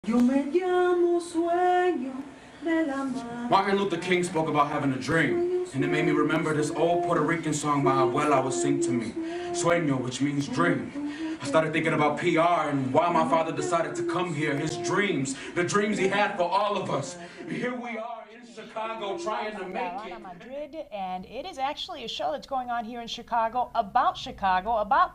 Yo me llamo sueño de la mar. Martin Luther King spoke about having a dream, and it made me remember this old Puerto Rican song my abuela would sing to me, Sueño, which means dream. I started thinking about PR and why my father decided to come here, his dreams, the dreams he had for all of us. Here we are in Chicago trying to make it. Havana Madrid, and it is actually a show that's going on here in Chicago, about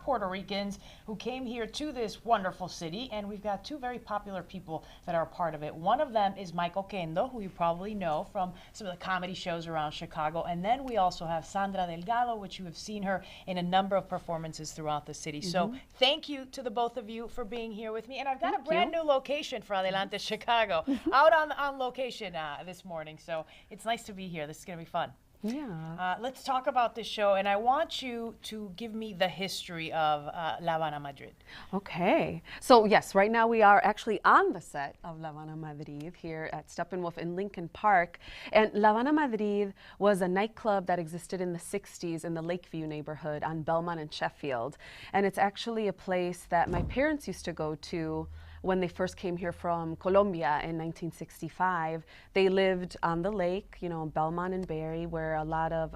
Puerto Ricans who came here to this wonderful city, and we've got two very popular people that are a part of it. One of them is Michael Kendo, who you probably know from some of the comedy shows around Chicago, and then we also have Sandra Delgado, which you have seen her in a number of performances throughout the city. So thank you to the both of you for being here with me, and I've got a brand new location for Adelante Chicago, out on location this morning, so it's nice to be here. This is going to be fun. Yeah. Let's talk about this show, and I want you to give me the history of Havana Madrid. Okay. So yes, right now we are actually on the set of Havana Madrid here at Steppenwolf in Lincoln Park. And Havana Madrid was a nightclub that existed in the 60s in the Lakeview neighborhood on Belmont and Sheffield. And it's actually a place that my parents used to go to when they first came here from Colombia in 1965. They lived on the lake, you know, Belmont and Barry, where a lot of,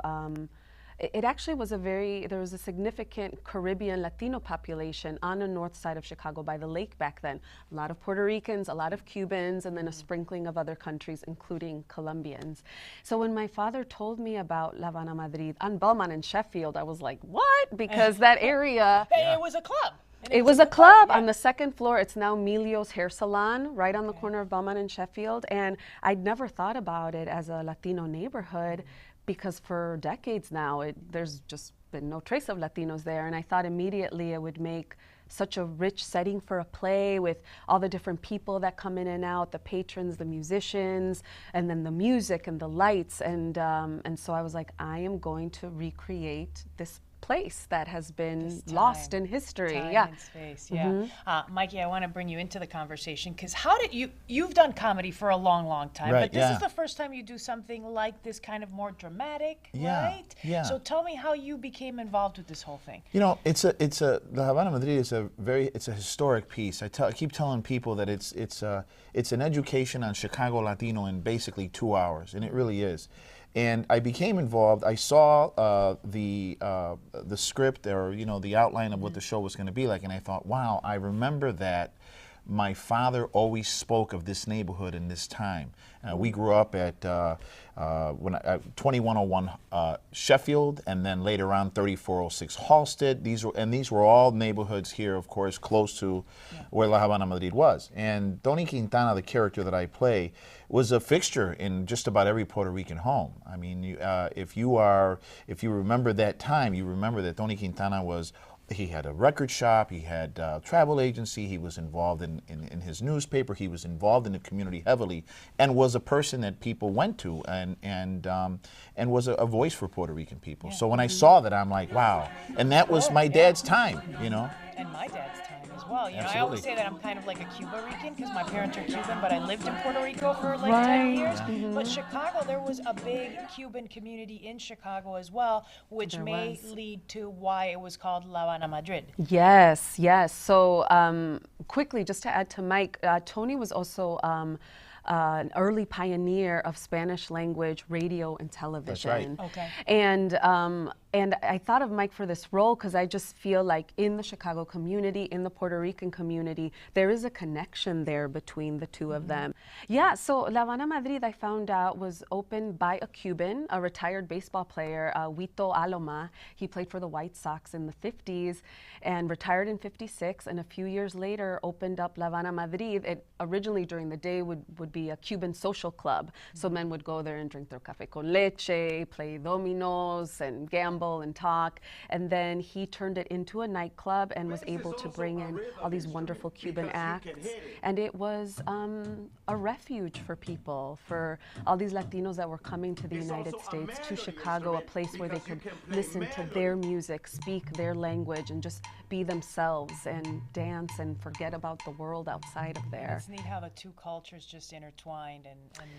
it actually was there was a significant Caribbean Latino population on the north side of Chicago by the lake back then. A lot of Puerto Ricans, a lot of Cubans, and then a sprinkling of other countries, including Colombians. So when my father told me about Havana Madrid on Belmont and Sheffield, I was like, what? Because that area. It was a club. It was a club on the second floor. It's now Milio's Hair Salon, right on the corner of Belmont and Sheffield. And I'd never thought about it as a Latino neighborhood because for decades now, there's just been no trace of Latinos there. And I thought immediately it would make such a rich setting for a play with all the different people that come in and out, the patrons, the musicians, and then the music and the lights. And so I was like, I am going to recreate this place that has been lost in history. Time and space, Mikey, I want to bring you into the conversation because you've done comedy for a long time, right, but this is the first time you do something like this kind of more dramatic, right? Yeah. So tell me how you became involved with this whole thing. You know, the Havana Madrid is it's a historic piece. I keep telling people that it's an education on Chicago Latino in basically 2 hours, and it really is. And I became involved. I saw the script, or the outline of what the show was going to be like, and I thought, wow, I remember that my father always spoke of this neighborhood in this time. We grew up at 2101 Sheffield, and then later on 3406 Halsted. These were all neighborhoods here, of course, close to where La Havana Madrid was. And Tony Quintana, the character that I play, was a fixture in just about every Puerto Rican home. I mean, if you remember that time, you remember that Tony Quintana he had a record shop, he had a travel agency, he was involved in his newspaper, he was involved in the community heavily, and was a person that people went to and was a voice for Puerto Rican people. So when I saw that, I'm like, wow. And that was my dad's time, And my dad's time as well. I always say that I'm kind of like a Cuba Rican because my parents are Cuban, but I lived in Puerto Rico for like 10 years. But Chicago, there was a big Cuban community in Chicago as well, which may lead to why it was called Havana Madrid. Yes. So quickly, just to add to Mike, Tony was also an early pioneer of Spanish language radio and television. That's right. Okay. And I thought of Mike for this role because I just feel like in the Chicago community, in the Puerto Rican community, there is a connection there between the two of them. Yeah, so La Havana Madrid, I found out, was opened by a Cuban, a retired baseball player, Huito Aloma. He played for the White Sox in the 50s and retired in 56, and a few years later opened up La Havana Madrid. It originally during the day would be a Cuban social club. So men would go there and drink their café con leche, play dominos and gamble and talk, and then he turned it into a nightclub and was able to bring in all these wonderful Cuban acts, and it was a refuge for people, for all these Latinos that were coming to the United States, to Chicago, a place where they could listen to their music, speak their language, and just be themselves and dance and forget about the world outside of there. It's neat how the two cultures just intersect. intertwined and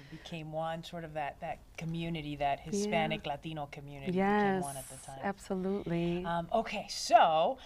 became one, sort of that community, that Hispanic Latino community Yes, became one at the time. absolutely. Okay, so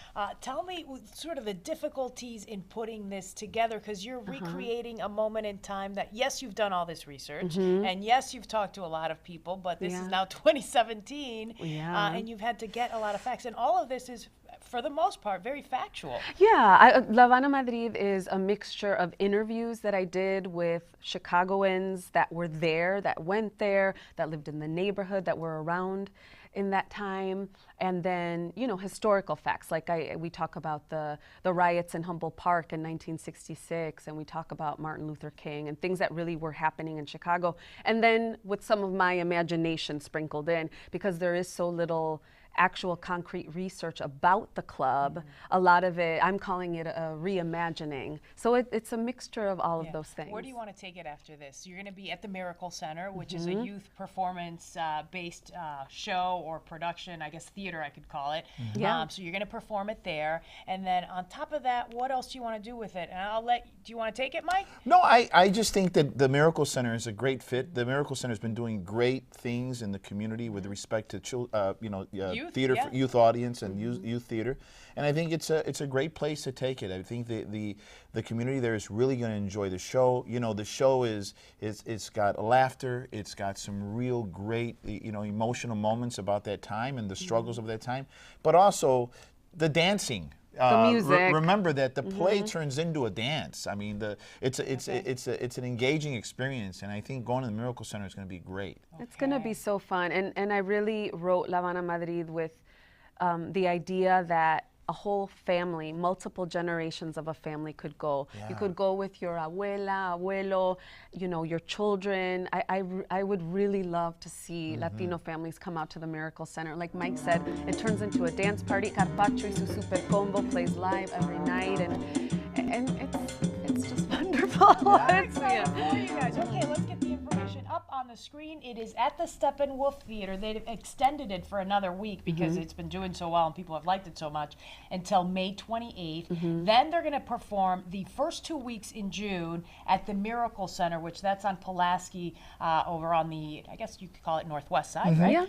tell me sort of the difficulties in putting this together, because you're recreating a moment in time that, yes, you've done all this research, and yes, you've talked to a lot of people, but this is now 2017, and you've had to get a lot of facts, and all of this is, for the most part, very factual. Yeah, La Habana Madrid is a mixture of interviews that I did with Chicagoans that were there, that went there, that lived in the neighborhood, that were around in that time, and then, you know, historical facts. Like we talk about the riots in Humboldt Park in 1966, and we talk about Martin Luther King and things that really were happening in Chicago. And then with some of my imagination sprinkled in, because there is so little actual concrete research about the club. A lot of it, I'm calling it a reimagining. So it's a mixture of all of those things. Where do you want to take it after this? You're going to be at the Miracle Center, which is a youth performance based show or production, I guess theater I could call it. So you're going to perform it there. And then on top of that, what else do you want to do with it? And do you want to take it, Mike? No, I just think that the Miracle Center is a great fit. The Miracle Center has been doing great things in the community with respect to theater for youth audience and youth theater, and I think it's a great place to take it. I think the community there is really going to enjoy the show. You know, the show it's got laughter, it's got some real great emotional moments about that time and the struggles of that time, but also the dancing. The music. Remember that the play turns into a dance. I mean, it's an engaging experience, and I think going to the Miracle Center is going to be great. It's going to be so fun, and I really wrote La Habana Madrid with the idea that a whole family, multiple generations of a family could go. You could go with your abuela, abuelo, your children. I would really love to see Latino families come out to the Miracle Center. Like Mike said, it turns into a dance party. Carpaccio y su super combo plays live every night, and it's just wonderful. You guys. Okay, let's get the information up on the screen. It is at the Steppenwolf Theater. They've extended it for another week because it's been doing so well and people have liked it so much, until May 28th. Then they're going to perform the first 2 weeks in June at the Miracle Center, which that's on Pulaski, over on the, I guess you could call it northwest side, right?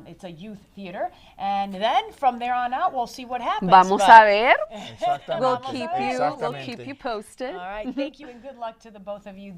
It's a youth theater. And then from there on out, we'll see what happens. Vamos a ver. Exactamente. We'll keep you posted. All right, thank you and good luck to the both of you.